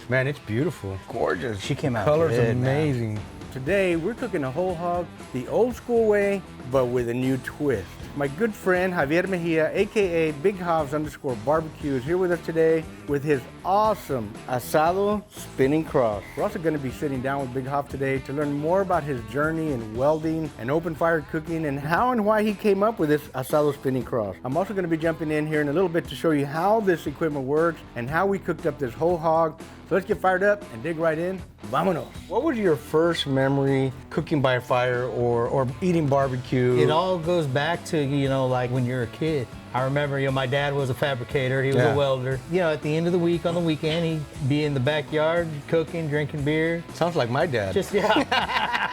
Man, it's beautiful. Gorgeous. She came out Color's good, amazing. man. Today, we're cooking a whole hog the old school way, but with a new twist. My good friend Javier Mejia, AKA Big Javs_BBQ, is here with us today with his awesome Asado spinning cross. We're also going to be sitting down with Big Jav today to learn more about his journey in welding and open fire cooking and how and why he came up with this Asado spinning cross. I'm also going to be jumping in here in a little bit to show you how this equipment works and how we cooked up this whole hog. So let's get fired up and dig right in. Vámonos. What was your first memory cooking by fire or eating barbecue? It all goes back to, like when you're a kid. I remember, my dad was a fabricator, he was a welder. At the end of the week, on the weekend, he'd be in the backyard cooking, drinking beer. Sounds like my dad.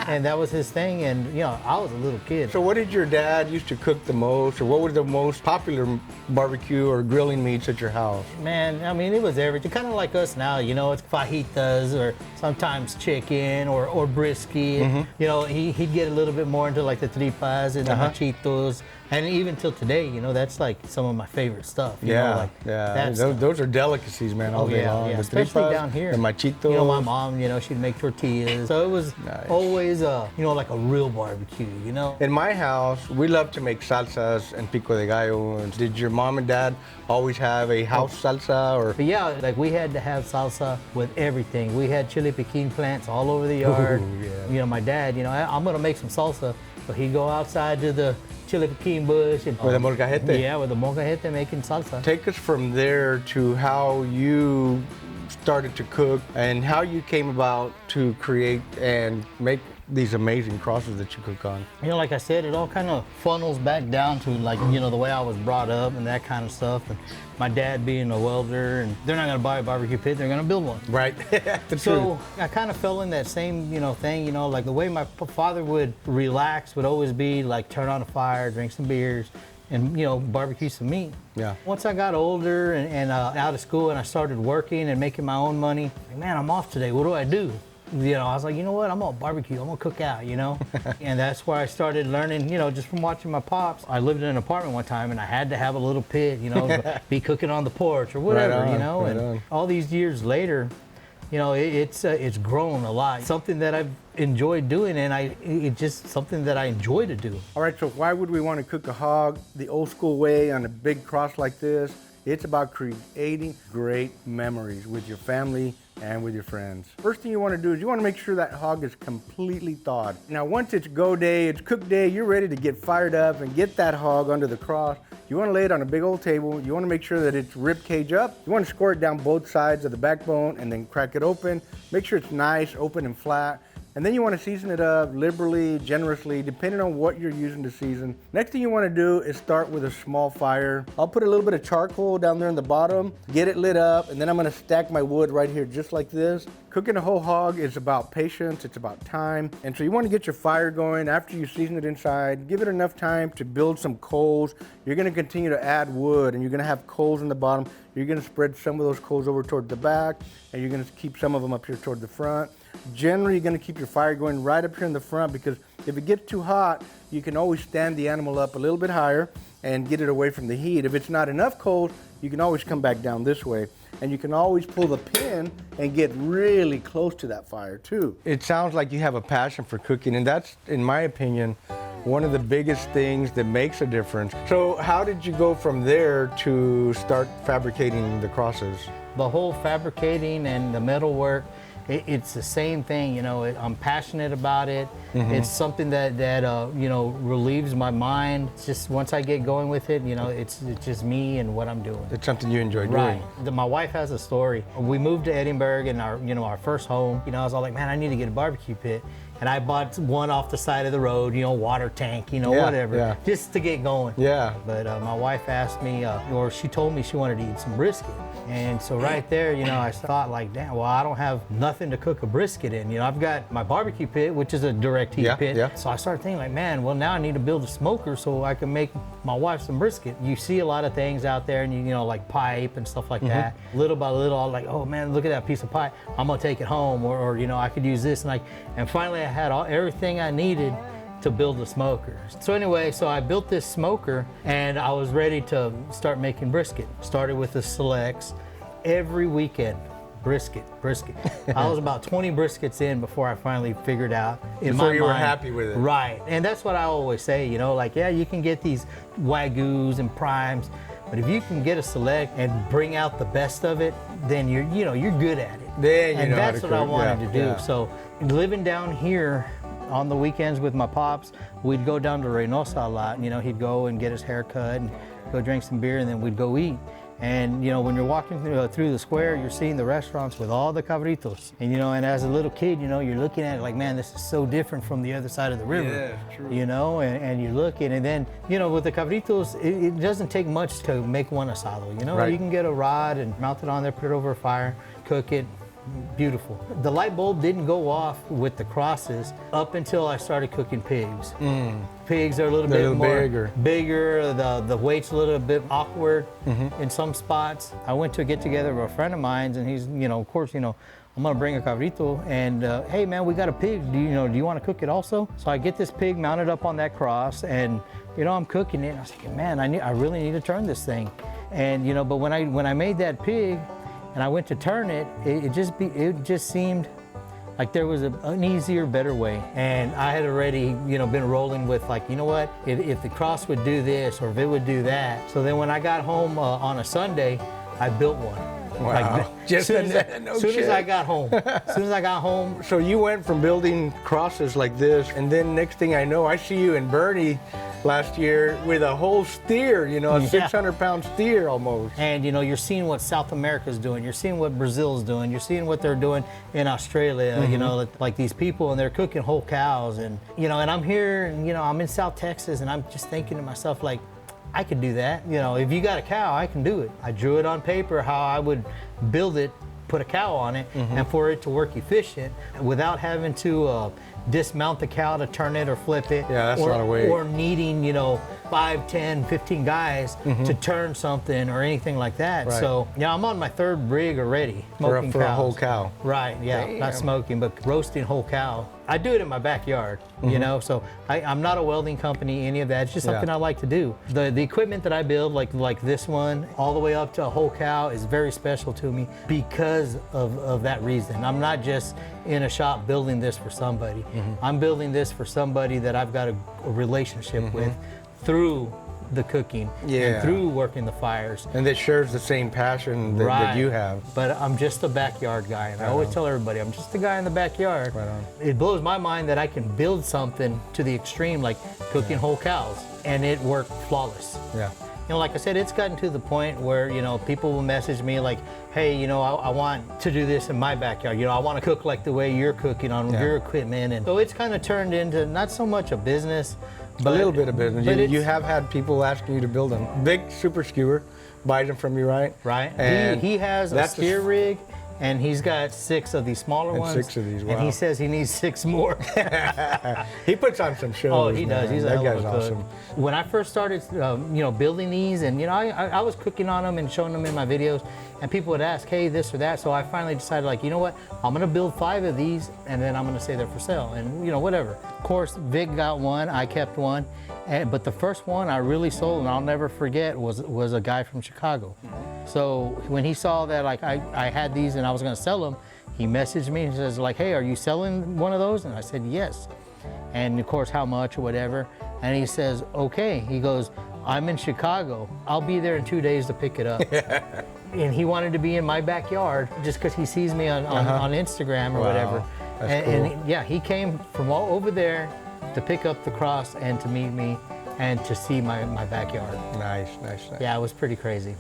And that was his thing, and I was a little kid. So what did your dad used to cook the most, or what was the most popular barbecue or grilling meats at your house? Man, I mean, it was everything. Kind of like us now, it's fajitas or sometimes chicken or brisket. Mm-hmm. He'd get a little bit more into like the tripas and the machitos. And even till today, that's like some of my favorite stuff. Those are delicacies, man, all day long. The Especially tripas, down here. The machitos. My mom, she'd make tortillas. So it was always, like a real barbecue, In my house, we love to make salsas and pico de gallo. And did your mom and dad always have a house salsa? Or? But yeah, like we had to have salsa with everything. We had chili piquin plants all over the yard. Ooh, yeah. My dad, I'm gonna make some salsa. So he'd go outside to the chili piquin bush. And, with the molcajete? Yeah, with the molcajete making salsa. Take us from there to how you started to cook and how you came about to create and make these amazing crosses that you cook on. Like I said, it all kind of funnels back down to the way I was brought up and that kind of stuff. And my dad being a welder, and they're not gonna buy a barbecue pit, they're gonna build one. Right, So I kind of fell in that same, thing, like the way my father would relax would always be like turn on a fire, drink some beers, and barbecue some meat. Yeah. Once I got older and out of school and I started working and making my own money, man, I'm off today, what do I do? I was like, you know what, I'm gonna barbecue, I'm gonna cook out, And that's where I started learning, just from watching my pops. I lived in an apartment one time and I had to have a little pit, be cooking on the porch or whatever, and all these years later, it's grown a lot. Something that I've enjoyed doing, and it's just something that I enjoy to do. All right, so why would we want to cook a hog the old school way on a big cross like this? It's about creating great memories with your family and with your friends. First thing you want to do is you want to make sure that hog is completely thawed. Now, once it's go day, it's cook day, you're ready to get fired up and get that hog under the cross. You want to lay it on a big old table. You want to make sure that it's rib cage up. You want to score it down both sides of the backbone and then crack it open. Make sure it's nice, open and flat. And then you want to season it up liberally, generously, depending on what you're using to season. Next thing you want to do is start with a small fire. I'll put a little bit of charcoal down there in the bottom, get it lit up, and then I'm going to stack my wood right here just like this. Cooking a whole hog is about patience, it's about time. And so you want to get your fire going after you season it inside. Give it enough time to build some coals. You're going to continue to add wood and you're going to have coals in the bottom. You're going to spread some of those coals over toward the back and you're going to keep some of them up here toward the front. Generally, you're going to keep your fire going right up here in the front because if it gets too hot, you can always stand the animal up a little bit higher and get it away from the heat. If it's not enough coals, you can always come back down this way. And you can always pull the pin and get really close to that fire too. It sounds like you have a passion for cooking, and that's, in my opinion, one of the biggest things that makes a difference. So how did you go from there to start fabricating the crosses? The whole fabricating and the metal work, it's the same thing, I'm passionate about it. Mm-hmm. It's something that relieves my mind. It's just once I get going with it, it's just me and what I'm doing. It's something you enjoy doing. Right. My wife has a story. We moved to Edinburgh and our first home, I was all like, man, I need to get a barbecue pit. And I bought one off the side of the road, water tank, whatever, just to get going. Yeah. But my wife asked me, or she told me she wanted to eat some brisket. And so right there, I thought like, damn, well, I don't have nothing to cook a brisket in. I've got my barbecue pit, which is a direct heat pit. Yeah. So I started thinking like, man, well, now I need to build a smoker so I can make my wife some brisket. You see a lot of things out there and like pipe and stuff like that. Little by little, I'm like, oh man, look at that piece of pipe. I'm gonna take it home or I could use this. And finally I had everything I needed to build a smoker. So anyway, I built this smoker and I was ready to start making brisket. Started with the selects. Every weekend, brisket. I was about 20 briskets in before I finally figured out in Before my you were mind. happy with it. Right, and that's what I always say, you know, like, yeah, you can get these Wagyus and primes, but if you can get a select and bring out the best of it, then you're good at it. Then you and know how that's to what I cook. wanted Yeah, to do. yeah. So living down here on the weekends with my pops, we'd go down to Reynosa a lot. You know, he'd go and get his hair cut and go drink some beer, and then we'd go eat. And you know, when you're walking through the square, you're seeing the restaurants with all the cabritos. And you know, and as a little kid, you know, you're looking at it like, man, this is so different from the other side of the river. Yeah, true. You know, and you're looking, and then, you know, with the cabritos, it doesn't take much to make one asado. You know, Right. you can get a rod and mount it on there, put it over a fire, cook it. Beautiful. The light bulb didn't go off with the crosses up until I started cooking pigs. Pigs are a little They're bit a little more bigger. The weight's a little bit awkward in some spots. I went to a get together with a friend of mine, and he's, you know, of course, you know, I'm gonna bring a cabrito, and hey man, we got a pig. Do you want to cook it also? So I get this pig mounted up on that cross, and you know, I'm cooking it. And I was thinking, man, I really need to turn this thing. And you know, but when I made that pig, and I went to turn it, it just seemed like there was an easier, better way. And I had already, you know, been rolling with like, you know what, if the cross would do this or if it would do that. So then when I got home on a Sunday, I built one. Wow. Like, Just as no soon shit. as I got home. So you went from building crosses like this, and then next thing I know, I see you and Bernie last year with a whole steer, you know, a Yeah. 600-pound steer almost. And you know, you're seeing what South America's doing. You're seeing what Brazil's doing. You're seeing what they're doing in Australia. You know, like these people, and they're cooking whole cows. And you know, and I'm here, and you know, I'm in South Texas, and I'm just thinking to myself, like, I could do that. You know, if you got a cow, I can do it. I drew it on paper how I would build it, put a cow on it, and for it to work efficient without having to dismount the cow to turn it or flip it. Yeah, that's a or, lot of weight. Or needing, you know, 5, 10, 15 guys to turn something or anything like that. Right. So, yeah, I'm on my 3rd rig already, smoking For a cows. whole cow. Right, yeah, Damn. not smoking, but roasting whole cow. I do it in my backyard, you know, so I'm not a welding company, any of that. It's just something Yeah. I like to do. The equipment that I build, like this one, all the way up to a whole cow, is very special to me because of that reason. I'm not just in a shop building this for somebody. I'm building this for somebody that I've got a relationship with through the cooking Yeah. and through working the fires. And that shares the same passion that you have. But I'm just a backyard guy, and I always tell everybody, I'm just a guy in the backyard. Right on. It blows my mind that I can build something to the extreme, like cooking whole cows, and it worked flawless. Yeah. You know, like I said, it's gotten to the point where, you know, people will message me like, hey, you know, I want to do this in my backyard. You know, I want to cook like the way you're cooking on your equipment. And so it's kind of turned into not so much a business, but A little bit of business. but You have had people asking you to build them. Big super skewer buys them from you, right? Right. And He has a that's steer rig, and he's got 6 of these smaller And ones. 6 of these, And wow. he says he needs 6 more. He puts on some shows. Oh, he does. man. He's a that hell of guy's a cook. awesome. When I first started, you know, building these, and you know, I was cooking on them and showing them in my videos, and people would ask, hey, this or that. So I finally decided, like, you know what? I'm gonna build 5 of these, and then I'm gonna say they're for sale, and you know, whatever. Of course, Vic got one. I kept one. But the first one I really sold, and I'll never forget, was a guy from Chicago. So when he saw that, like, I had these and I was gonna sell them, he messaged me and says, like, hey, are you selling one of those? And I said, yes. And of course, how much or whatever. And he says, okay. He goes, I'm in Chicago. I'll be there in 2 days to pick it up. And he wanted to be in my backyard just because he sees me on Instagram or Wow. whatever. That's And yeah, he came from all over there to pick up the cross and to meet me and to see my backyard. Nice. Yeah, it was pretty crazy.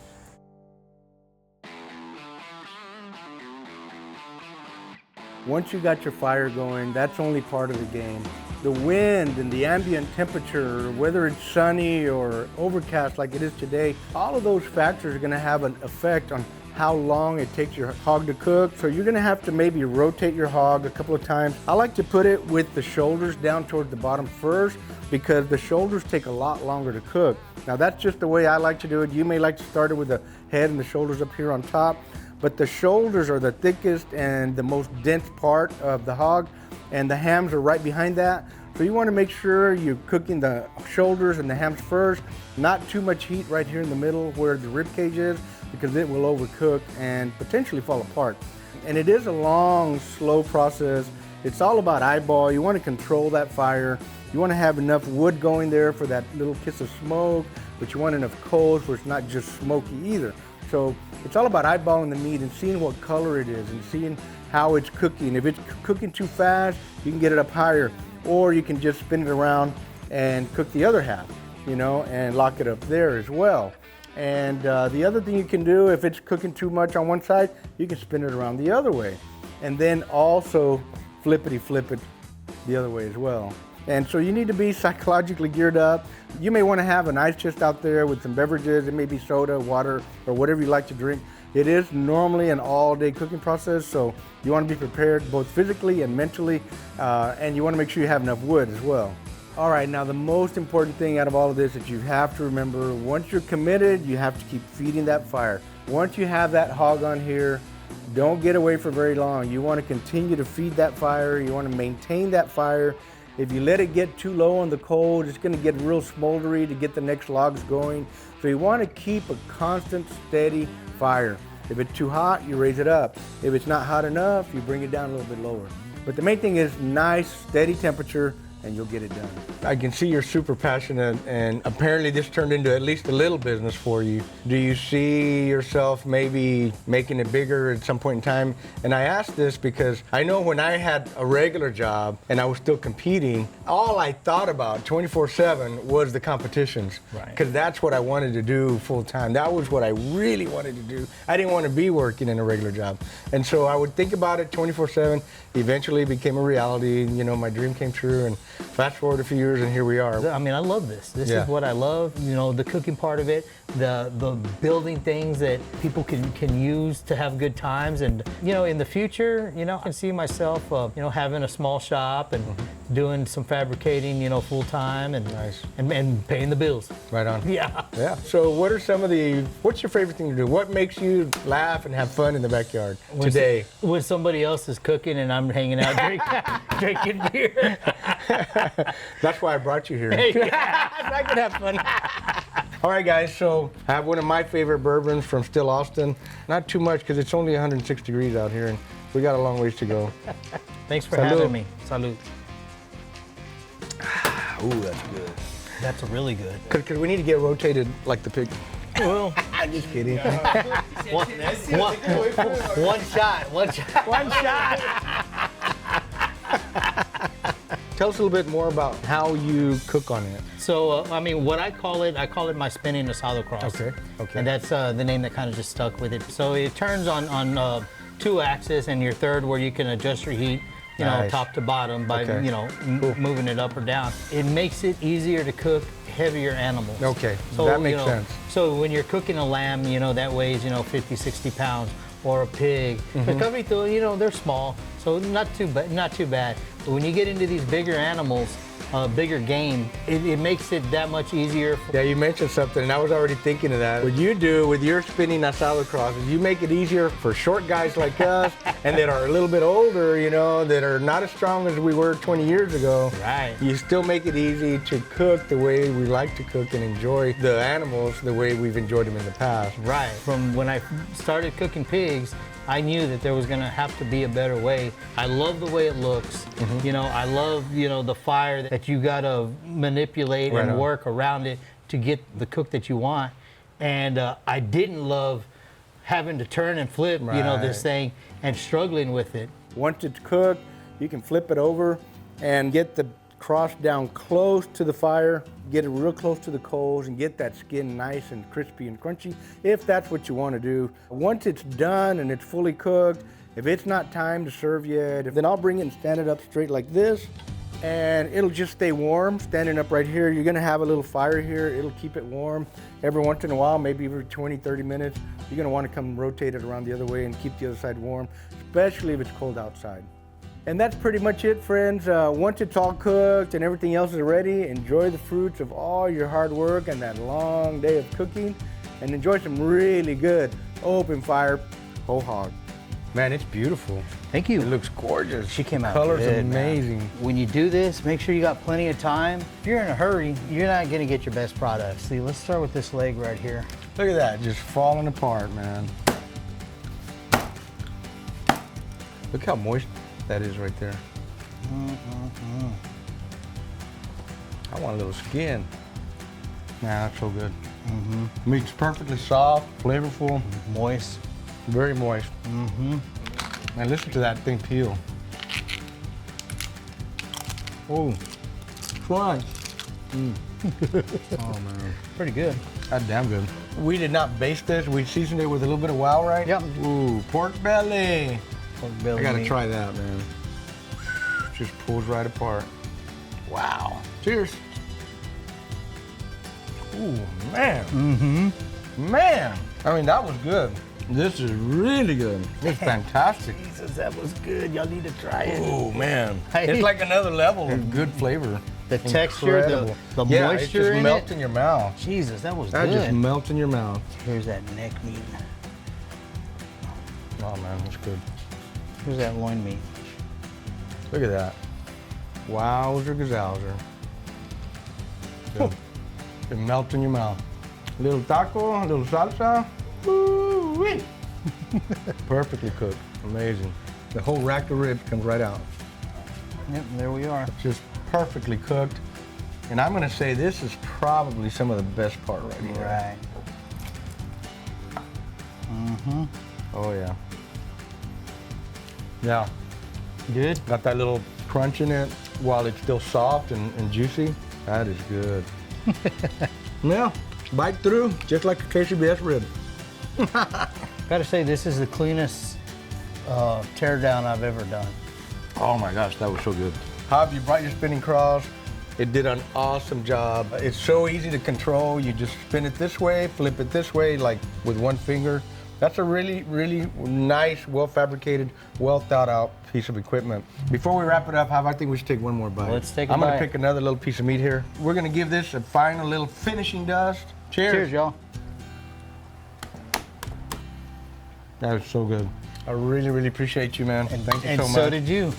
Once you got your fire going, that's only part of the game. The wind and the ambient temperature, whether it's sunny or overcast like it is today, all of those factors are gonna have an effect on how long it takes your hog to cook. So you're gonna have to maybe rotate your hog a couple of times. I like to put it with the shoulders down toward the bottom first because the shoulders take a lot longer to cook. Now that's just the way I like to do it. You may like to start it with the head and the shoulders up here on top, but the shoulders are the thickest and the most dense part of the hog, and the hams are right behind that. So you want to make sure you're cooking the shoulders and the hams first, not too much heat right here in the middle where the rib cage is. because it will overcook and potentially fall apart. And it is a long, slow process. It's all about eyeball. You want to control that fire. You want to have enough wood going there for that little kiss of smoke, but you want enough coals where it's not just smoky either. So it's all about eyeballing the meat and seeing what color it is and seeing how it's cooking. If it's cooking too fast, you can get it up higher, or you can just spin it around and cook the other half, you know, and lock it up there as well. And the other thing you can do, if it's cooking too much on one side, you can spin it around the other way. And then also flippity flip it the other way as well. And so you need to be psychologically geared up. You may want to have an ice chest out there with some beverages. It may be soda, water, or whatever you like to drink. It is normally an all-day cooking process, so you want to be prepared both physically and mentally, and you want to make sure you have enough wood as well. All right, now the most important thing out of all of this that you have to remember, once you're committed, you have to keep feeding that fire. Once you have that hog on here, don't get away for very long. You want to continue to feed that fire. You want to maintain that fire. If you let it get too low on the coals, it's going to get real smoldery to get the next logs going. So you want to keep a constant, steady fire. If it's too hot, you raise it up. If it's not hot enough, you bring it down a little bit lower. But the main thing is nice, steady temperature, and you'll get it done. I can see you're super passionate, and apparently this turned into at least a little business for you. Do you see yourself maybe making it bigger at some point in time? And I ask this because I know when I had a regular job and I was still competing, all I thought about 24/7 was the competitions. Right. Because that's what I wanted to do full time. That was what I really wanted to do. I didn't want to be working in a regular job. And so I would think about it 24/7. Eventually it became a reality. You know, my dream came true, and fast forward a few years and here we are. I mean, I love this. This Yeah. is what I love. You know, the cooking part of it, the building things that people can use to have good times. And, you know, in the future, you know, I can see myself, you know, having a small shop and doing some fabricating, you know, full time and, Nice. and paying the bills. Right on. Yeah. Yeah. So what are some of what's your favorite thing to do? What makes you laugh and have fun in the backyard today? When somebody else is cooking and I'm hanging out drinking beer. That's why I brought you here. Yeah, I can have fun. All right, guys, so I have one of my favorite bourbons from Still Austin. Not too much because it's only 106 degrees out here and we got a long ways to go. Thanks for Salud. having me. Salud. Ooh, that's good. That's really good. Because we need to get rotated like the pig. Well, I'm just kidding. one shot. One shot. Tell us a little bit more about how you cook on it. So, I mean, what I call it my spinning Asado cross. Okay, okay. And that's the name that kind of just stuck with it. So it turns on 2 axes, and your third where you can adjust your heat, you know, Nice. top to bottom by, Okay. you know, Cool. moving it up or down. It makes it easier to cook heavier animals. Okay, that makes you know, sense. So when you're cooking a lamb, you know, that weighs, you know, 50, 60 pounds, or a pig. Mm-hmm. The cabrito, you know, they're small, so not too bad. But when you get into these bigger animals, bigger game, it makes it that much easier. Yeah, you mentioned something, and I was already thinking of that. What you do with your spinning asado crosses, you make it easier for short guys like us, and that are a little bit older, you know, that are not as strong as we were 20 years ago. Right. You still make it easy to cook the way we like to cook and enjoy the animals the way we've enjoyed them in the past. Right. From when I started cooking pigs, I knew that there was gonna have to be a better way. I love the way it looks. You know, I love, you know, the fire that you gotta manipulate Right and on. work around it to get the cook that you want. And I didn't love having to turn and flip, you know, this Right. thing and struggling with it. Once it's cooked, you can flip it over and get the cross down close to the fire, get it real close to the coals, and get that skin nice and crispy and crunchy, if that's what you want to do. Once it's done and it's fully cooked, if it's not time to serve yet, then I'll bring it and stand it up straight like this, and it'll just stay warm, standing up right here. You're gonna have a little fire here. It'll keep it warm. Every once in a while, maybe every 20, 30 minutes, you're gonna wanna come rotate it around the other way and keep the other side warm, especially if it's cold outside. And that's pretty much it, friends. Once it's all cooked and everything else is ready, enjoy the fruits of all your hard work and that long day of cooking, and enjoy some really good open fire whole hog. Man, it's beautiful. Thank you. It looks gorgeous. She came out Color's good, man. amazing. When you do this, make sure you got plenty of time. If you're in a hurry, you're not gonna get your best product. See, let's start with this leg right here. Look at that, just falling apart, man. Look how moist that is right there. I want a little skin. Man, that's so good. Meat's perfectly soft, flavorful. Moist. Very moist. And listen to that thing peel. Oh, fun. Oh man, Pretty good. that's damn good. We did not baste this. We seasoned it with a little bit of wow, right? Yep. Ooh, pork belly. Pork belly I gotta meat. try that, man. Just pulls right apart. Wow. Cheers. Ooh, man. Man. I mean, that was good. This is really good. It's fantastic. Jesus, that was good. Y'all need to try it. Oh, man. Hey. It's like another level of good flavor. The texture, Incredible. the yeah, moisture it just in melts it. in your mouth. Jesus, that was That good. just melts in your mouth. Here's that neck meat. Oh, man, that's good. Here's that loin meat. Look at that. Wowzer gazowzer. Good. It melts in your mouth. A little taco, a little salsa. Woo-wee. Perfectly cooked. Amazing. The whole rack of ribs comes right out. Yep, there we are. Just perfectly cooked. And I'm gonna say this is probably some of the best part right here. Right. Oh yeah. Yeah. Good. Got that little crunch in it while it's still soft and juicy. That is good. Yeah, bite through just like a KCBS rib. Gotta say, this is the cleanest teardown I've ever done. Oh my gosh, that was so good. Hob, you brought your spinning cross. It did an awesome job. It's so easy to control. You just spin it this way, flip it this way, like with one finger. That's a really, really nice, well-fabricated, well-thought-out piece of equipment. Before we wrap it up, Hob, I think we should take one more bite. Let's take a I'm bite. gonna pick another little piece of meat here. We're gonna give this a final little finishing dust. Cheers. Cheers, y'all. That was so good. I really, really appreciate you, man. And thank you And so much. so did you.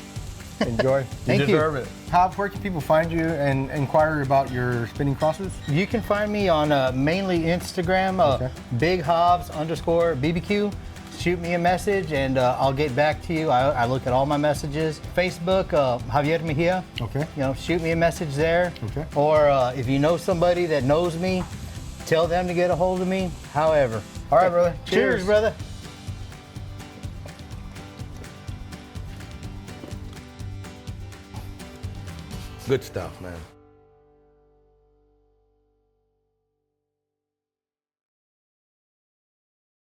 Enjoy. Thank you you. deserve it. Hob, where can people find you and inquire about your spinning crosses? You can find me on mainly Instagram, Okay. BigHobs_BBQ. Shoot me a message and I'll get back to you. I look at all my messages. Facebook, Javier Mejia. Okay. You know, shoot me a message there. Okay. Or if you know somebody that knows me, tell them to get a hold of me. However. All right, brother. Cheers, brother. Good stuff, man.